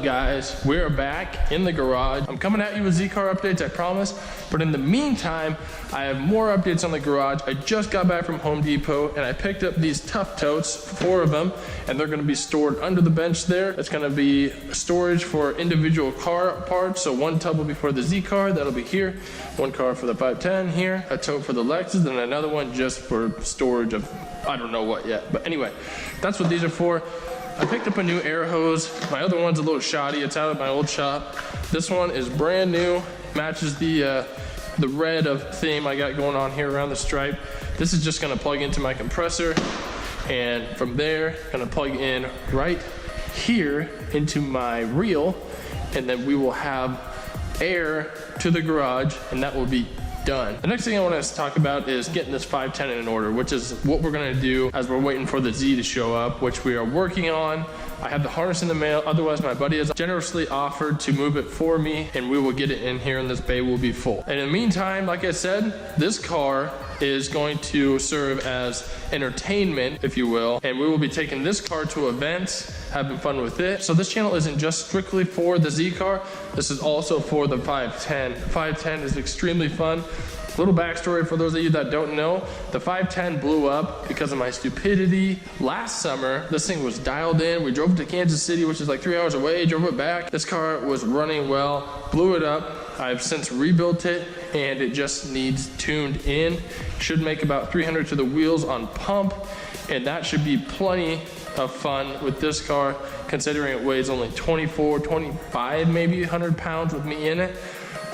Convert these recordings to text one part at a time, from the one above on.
up, guys? We're back in the garage. I'm coming at you with Z-Car updates, I promise. But in the meantime, I have more updates on the garage. I just got back from Home Depot and I picked up these Tough Totes, 4 of them, and they're gonna be stored under the bench there. It's gonna be storage for individual car parts. So one tub will be for the Z-Car, that'll be here. One car for the 510 here, a tote for the Lexus, and another one just for storage of I don't know what yet. But anyway, that's what these are for. I picked up a new air hose. My other one's a little shoddy. It's out of my old shop. This one is brand new. Matches the red of theme I got going on here around the stripe. This is just gonna plug into my compressor, and from there, gonna plug in right here into my reel, and then we will have air to the garage, and that will be done. The next thing I want us to talk about is getting this 510 in order, which is what we're gonna do as we're waiting for the Z to show up, which we are working on. I have the harness in the mail, otherwise my buddy has generously offered to move it for me, and we will get it in here and this bay will be full. And in the meantime, like I said, this car is going to serve as entertainment, if you will, and we will be taking this car to events, having fun with it. So this channel isn't just strictly for the Z-Car, this is also for the 510. The 510 is extremely fun. Little backstory for those of you that don't know, the 510 blew up because of my stupidity. Last summer, this thing was dialed in. We drove it to Kansas City, which is like 3 hours away, drove it back. This car was running well, blew it up. I've since rebuilt it and it just needs tuned in. Should make about 300 to the wheels on pump, and that should be plenty of fun with this car, considering it weighs only 24, 25, maybe 100 pounds with me in it.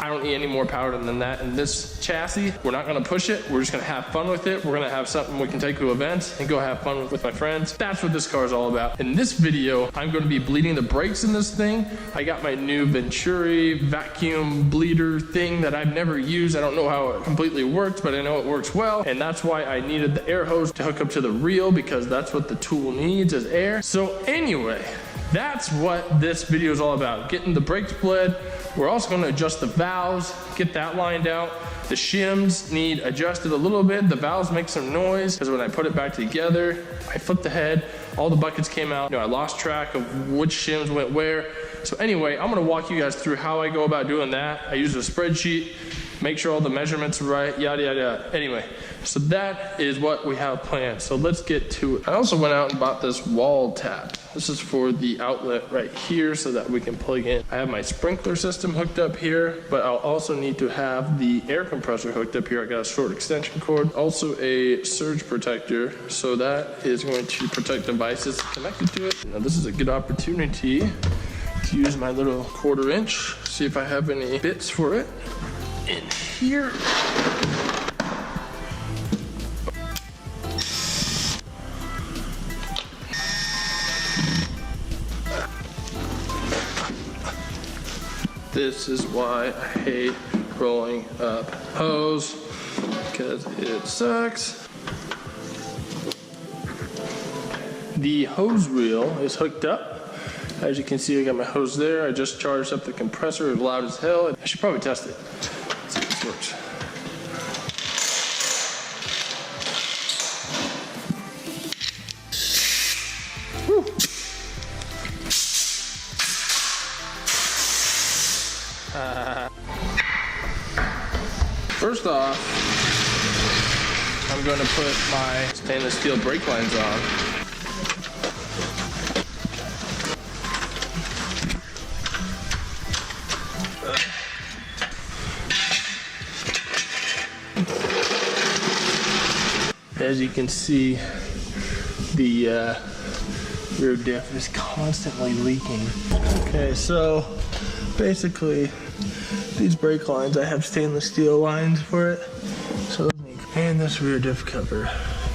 I don't need any more power than that in this chassis. We're not gonna push it. We're just gonna have fun with it. We're gonna have something we can take to events and go have fun with my friends. That's what this car is all about. In this video, I'm gonna be bleeding the brakes in this thing. I got my new Venturi vacuum bleeder thing that I've never used. I don't know how it completely works, but I know it works well. And that's why I needed the air hose to hook up to the reel, because that's what the tool needs, is air. So anyway, that's what this video is all about, getting the brakes bled. We're also gonna adjust the valves, get that lined out. The shims need adjusted a little bit. The valves make some noise because when I put it back together, I flipped the head, all the buckets came out. I lost track of which shims went where. So anyway, I'm gonna walk you guys through how I go about doing that. I use a spreadsheet, make sure all the measurements are right, yada, yada, yada. Anyway, so that is what we have planned. So let's get to it. I also went out and bought this wall tap. This is for the outlet right here so that we can plug in. I have my sprinkler system hooked up here, but I'll also need to have the air compressor hooked up here. I got a short extension cord, also a surge protector. So that is going to protect devices connected to it. Now this is a good opportunity to use my little 1/4 inch, see if I have any bits for it in here. This is why I hate rolling up hose, because it sucks. The hose reel is hooked up. As you can see, I got my hose there. I just charged up the compressor loud as hell. I should probably test it. Let's see if this works. Whew. First off, I'm going to put my stainless steel brake lines on. As you can see, the rear diff is constantly leaking. Okay, so basically, these brake lines, I have stainless steel lines for it. So, and this rear diff cover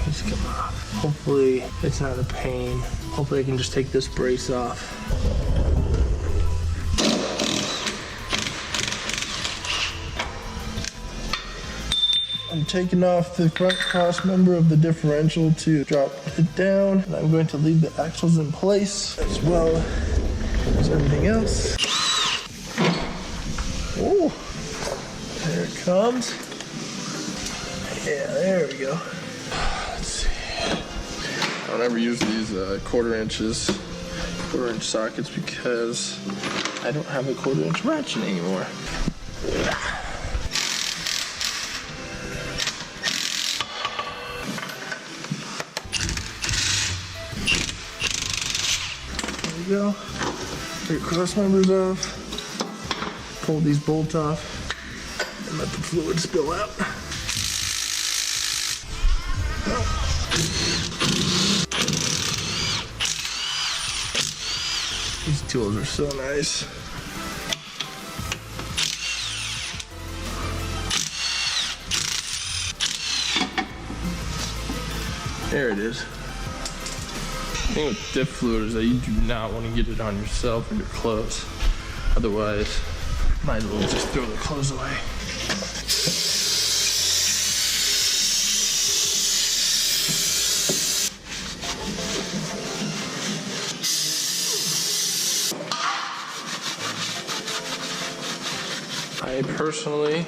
needs to come off. Hopefully, it's not a pain. Hopefully, I can just take this brace off. I'm taking off the front cross member of the differential to drop it down. And I'm going to leave the axles in place as well as everything else. Oh, there it comes. Yeah, there we go. Let's see. I don't ever use these 1/4 inches. 1/4" sockets because I don't have a 1/4" ratchet anymore. There we go. Take cross members off. Pull these bolts off and let the fluid spill out. These tools are so nice. There it is. The thing with diff fluid is that you do not want to get it on yourself or your clothes. Otherwise, might as well just throw the clothes away. I personally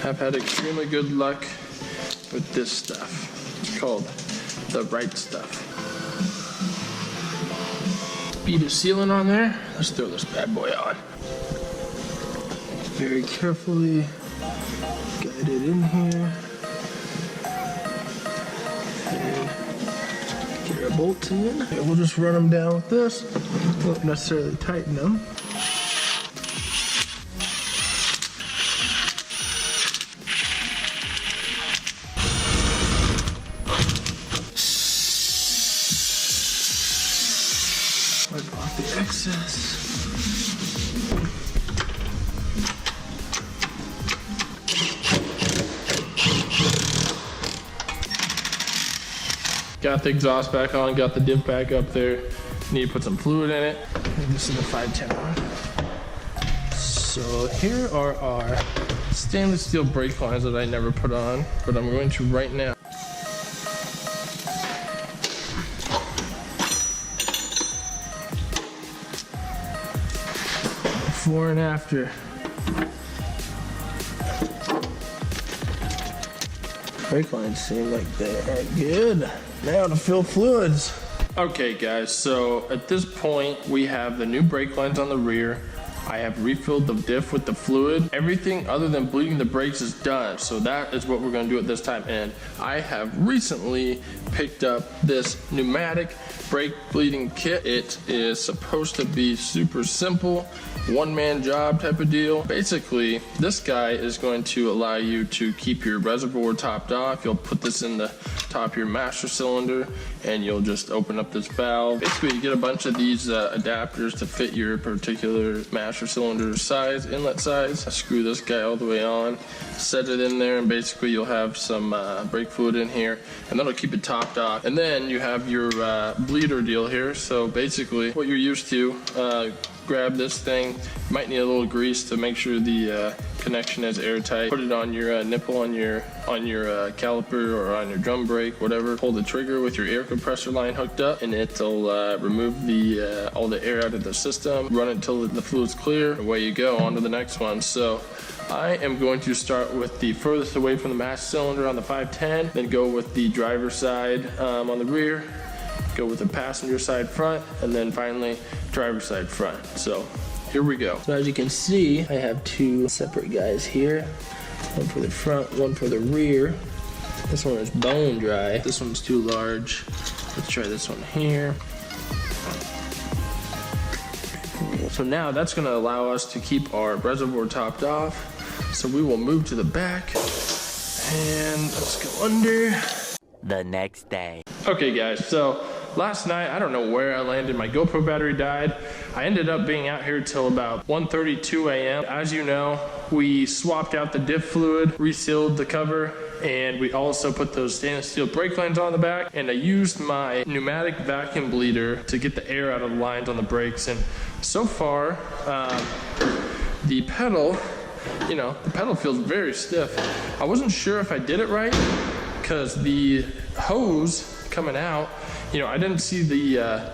have had extremely good luck with this stuff. It's called the right stuff. Bead of sealant on there. Let's throw this bad boy on. Very carefully guide it in here. And get our bolts in. And we'll just run them down with this. Won't necessarily tighten them. Wipe off the excess. Got the exhaust back on, got the diff back up there. Need to put some fluid in it. And this is the 510 one. So here are our stainless steel brake lines that I never put on, but I'm going to right now. Before and after. Brake lines seem like they are good. Now to fill fluids. Okay guys, so at this point we have the new brake lines on the rear. I have refilled the diff with the fluid. Everything other than bleeding the brakes is done. So that is what we're gonna do at this time. And I have recently picked up this pneumatic brake bleeding kit. It is supposed to be super simple, one-man job type of deal. Basically, this guy is going to allow you to keep your reservoir topped off. You'll put this in the top of your master cylinder and you'll just open up this valve. Basically, you get a bunch of these adapters to fit your particular master cylinder size, inlet size. I screw this guy all the way on, set it in there, and basically you'll have some brake fluid in here, and that'll keep it topped off. And then you have your bleeder deal here. So basically, what you're used to, grab this thing. You might need a little grease to make sure the connection is airtight. Put it on your nipple on your caliper or on your drum brake, whatever. Pull the trigger with your air compressor line hooked up, and it'll remove the all the air out of the system. Run it until the fluid's clear. Away you go, on to the next one. So I am going to start with the furthest away from the master cylinder on the 510, then go with the driver's side on the rear, go with the passenger side front, and then finally driver's side front. So here we go. So as you can see, I have two separate guys here. One for the front, one for the rear. This one is bone dry. This one's too large. Let's try this one here. So now that's gonna allow us to keep our reservoir topped off. So we will move to the back and let's go under. The next day. Okay guys, so last night, I don't know where I landed. My GoPro battery died. I ended up being out here till about 1:32 a.m. As you know, we swapped out the diff fluid, resealed the cover, and we also put those stainless steel brake lines on the back. And I used my pneumatic vacuum bleeder to get the air out of the lines on the brakes. And so far, the pedal, the pedal feels very stiff. I wasn't sure if I did it right because the hose coming out, I didn't see the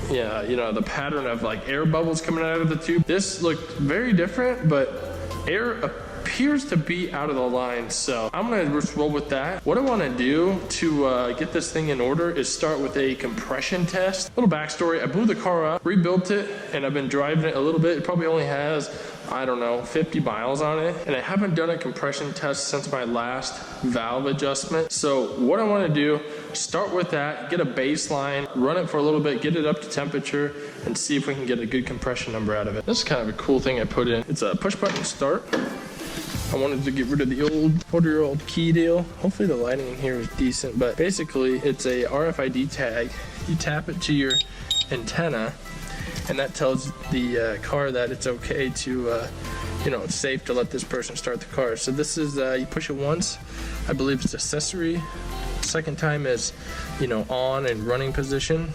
the pattern of like air bubbles coming out of the tube. This looked very different, but air appears to be out of the line, so I'm gonna just roll with that. What I wanna do to get this thing in order is start with a compression test. Little backstory, I blew the car up, rebuilt it, and I've been driving it a little bit. It probably only has, I don't know, 50 miles on it, and I haven't done a compression test since my last valve adjustment. So what I want to do, start with that, get a baseline, run it for a little bit, get it up to temperature, and see if we can get a good compression number out of it. This is kind of a cool thing I put in. It's a push button start. I wanted to get rid of the old 40-year-old key deal. Hopefully the lighting in here is decent, but basically it's a RFID tag. You tap it to your antenna, and that tells the car that it's okay to, you know, it's safe to let this person start the car. So this is, you push it once, I believe it's accessory. Second time is, you know, on and running position.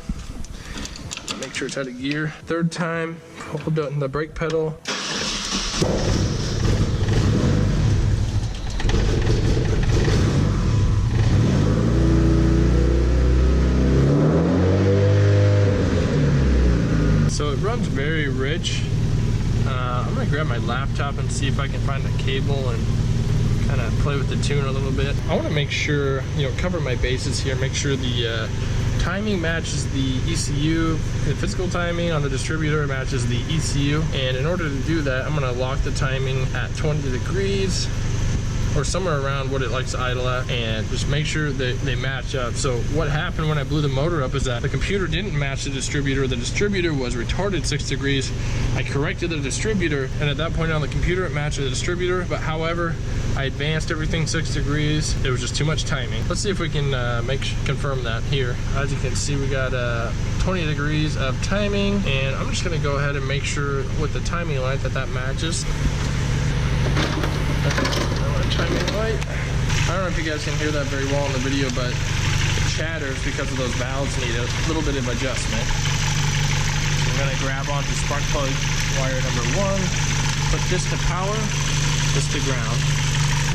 Make sure it's out of gear. Third time, hold down the brake pedal. So it runs very rich. I'm gonna grab my laptop and see if I can find a cable and kind of play with the tune a little bit. I want to make sure, you know, cover my bases here, make sure the timing matches the ECU, the physical timing on the distributor matches the ECU. And in order to do that, I'm gonna lock the timing at 20 degrees or somewhere around what it likes to idle at, and just make sure that they match up. So what happened when I blew the motor up is that the computer didn't match the distributor. The distributor was retarded 6 degrees. I corrected the distributor, and at that point on the computer it matched the distributor, but however, I advanced everything 6 degrees. It was just too much timing. Let's see if we can confirm that here. As you can see, we got 20 degrees of timing, and I'm just gonna go ahead and make sure with the timing light that matches. Timing light. I don't know if you guys can hear that very well in the video, but it chatters because of those valves need a little bit of adjustment. So I'm gonna grab onto spark plug wire number 1, put this to power, this to ground.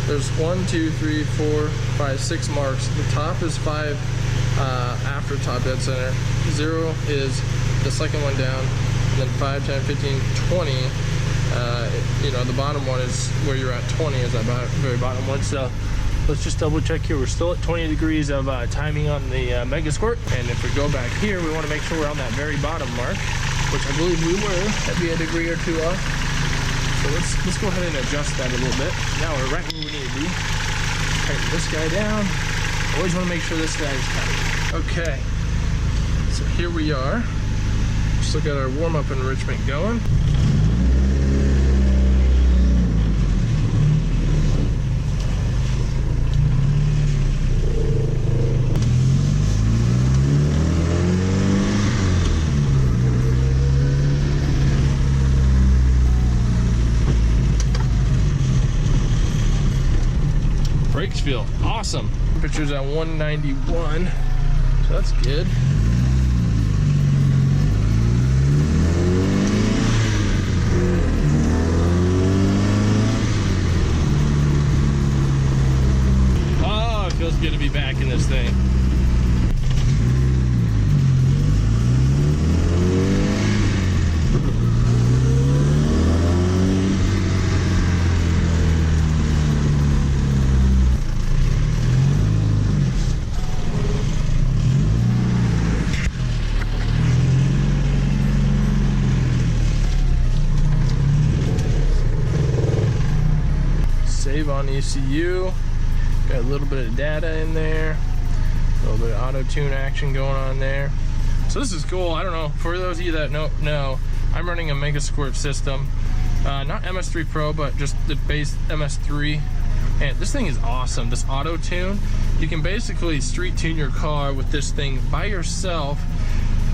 There's 1, 2, 3, 4, 5, 6 marks. The top is 5 after top dead center. 0 is the second one down, and then 5, 10, 15, 20. You know, the bottom one is where you're at. 20 is that very bottom one. So let's just double check here. We're still at 20 degrees of timing on the Mega Squirt. And if we go back here, we want to make sure we're on that very bottom mark, which I believe we were. That'd be a degree or two off. So let's go ahead and adjust that a little bit. Now we're right where we need to be. Tighten this guy down. Always want to make sure this guy is tight. Okay. So here we are. Still got our warm-up enrichment going. Brakes feel awesome. Temperature's at 191, so that's good. Oh, it feels good to be back in this thing. Save on ECU, got a little bit of data in there, a little bit of auto tune action going on there. So this is cool. I don't know, for those of you that know, I'm running a Mega Squirt system, not MS3 Pro, but just the base MS3, and this thing is awesome. This auto tune, you can basically street tune your car with this thing by yourself,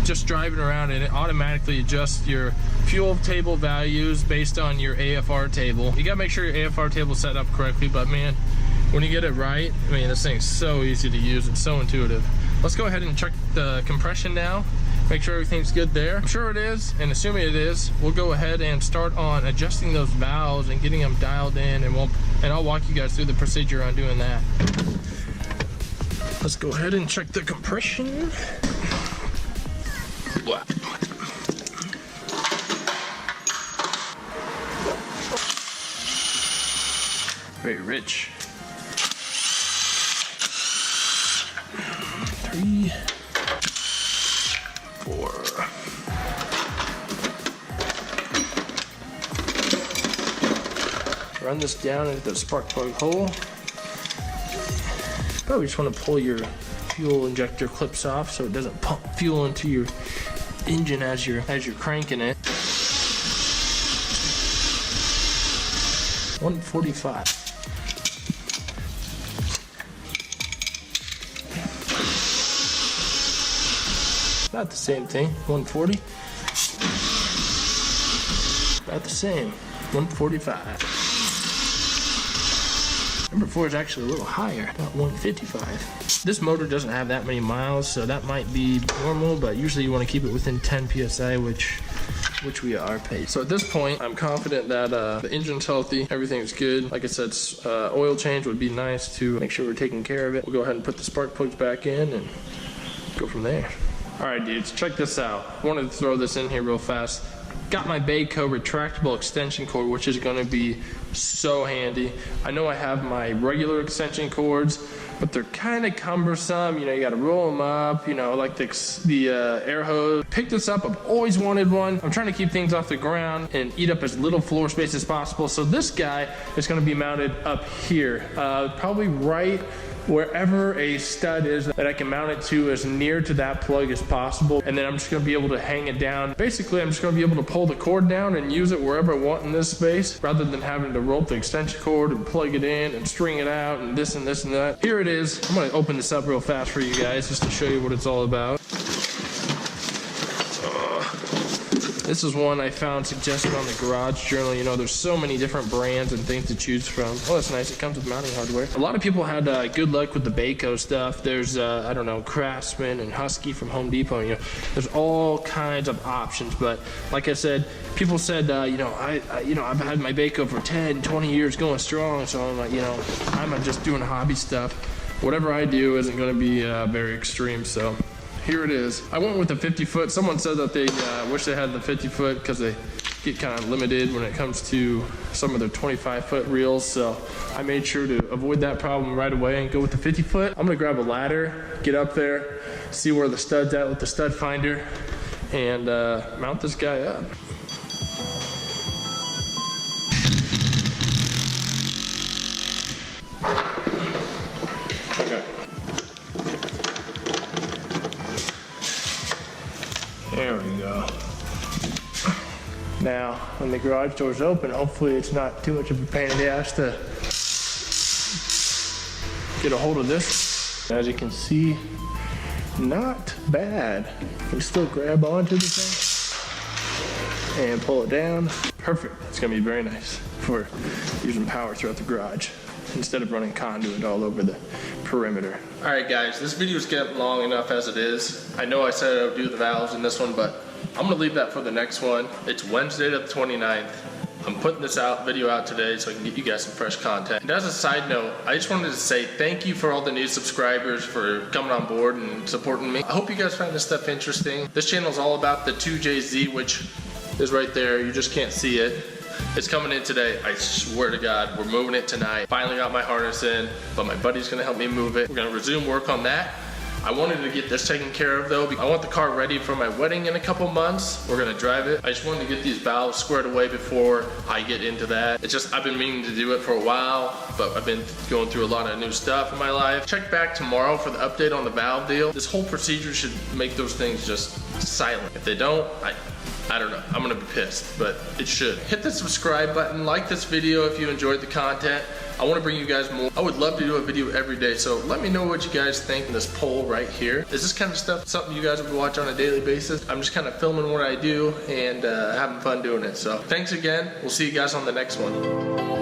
just driving around, and it automatically adjusts your fuel table values based on your AFR table. You gotta make sure your AFR table is set up correctly, but man, when you get it right, I mean, this thing's so easy to use and so intuitive. Let's go ahead and check the compression now, make sure everything's good there. I'm sure it is, and assuming it is, we'll go ahead and start on adjusting those valves and getting them dialed in, and I'll walk you guys through the procedure on doing that. Let's go ahead and check the compression. Very rich. 3, 4. Run this down into the spark plug hole. Probably just want to pull your fuel injector clips off so it doesn't pump fuel into your engine as you're cranking it. 145. About the same thing. 140. About the same. 145. Number 4 is actually a little higher, about 155. This motor doesn't have that many miles, so that might be normal, but usually you want to keep it within 10 PSI, which we are paid. So at this point, I'm confident that the engine's healthy, everything's good. Like I said, oil change would be nice to make sure we're taking care of it. We'll go ahead and put the spark plugs back in and go from there. All right, dudes, check this out. I wanted to throw this in here real fast. Got my Baco retractable extension cord, which is gonna be so handy. I know I have my regular extension cords, but they're kind of cumbersome. You know, you gotta roll them up, you know, like the air hose. Pick this up, I've always wanted one. I'm trying to keep things off the ground and eat up as little floor space as possible. So this guy is gonna be mounted up here, probably right wherever a stud is that I can mount it to as near to that plug as possible. And then I'm just gonna be able to hang it down. Basically, I'm just gonna be able to pull the cord down and use it wherever I want in this space, rather than having to roll the extension cord and plug it in and string it out and this and this and that. Here it is. I'm gonna open this up real fast for you guys just to show you what it's all about. This is one I found suggested on the Garage Journal. You know, there's so many different brands and things to choose from. Oh, that's nice. It comes with mounting hardware. A lot of people had good luck with the Baco stuff. There's, I don't know, Craftsman and Husky from Home Depot. You know, there's all kinds of options. But like I said, people said, you know, I've had my Baco for 10, 20 years going strong. So I'm like, you know, I'm just doing hobby stuff. Whatever I do isn't going to be very extreme. So here it is. I went with the 50 foot. Someone said that they wish they had the 50 foot because they get kind of limited when it comes to some of their 25 foot reels. So I made sure to avoid that problem right away and go with the 50 foot. I'm gonna grab a ladder, get up there, see where the stud's at with the stud finder, and mount this guy up. There we go. Now, when the garage door's open, hopefully it's not too much of a pain in the ass to get a hold of this. As you can see, not bad. You can still grab onto the thing and pull it down. Perfect. It's gonna be very nice for using power throughout the garage instead of running conduit all over the perimeter. All right, guys, this video is getting long enough as it is. I know I said I would do the valves in this one, but I'm gonna leave that for the next one. It's Wednesday the 29th. I'm putting this video out today so I can get you guys some fresh content. And as a side note, I just wanted to say thank you for all the new subscribers for coming on board and supporting me. I hope you guys find this stuff interesting. This channel is all about the 2JZ, which is right there. You just can't see it. It's coming in today. I swear to God, we're moving it tonight. Finally got my harness in, but my buddy's gonna help me move it. We're gonna resume work on that. I wanted to get this taken care of though. I want the car ready for my wedding in a couple months. We're gonna drive it. I just wanted to get these valves squared away before I get into that. It's just, I've been meaning to do it for a while, but I've been going through a lot of new stuff in my life. Check back tomorrow for the update on the valve deal. This whole procedure should make those things just silent. If they don't, I don't know, I'm gonna be pissed, but it should. Hit the subscribe button, like this video if you enjoyed the content. I wanna bring you guys more. I would love to do a video every day, so let me know what you guys think in this poll right here. Is this kind of stuff something you guys would watch on a daily basis? I'm just kind of filming what I do and having fun doing it. So thanks again, we'll see you guys on the next one.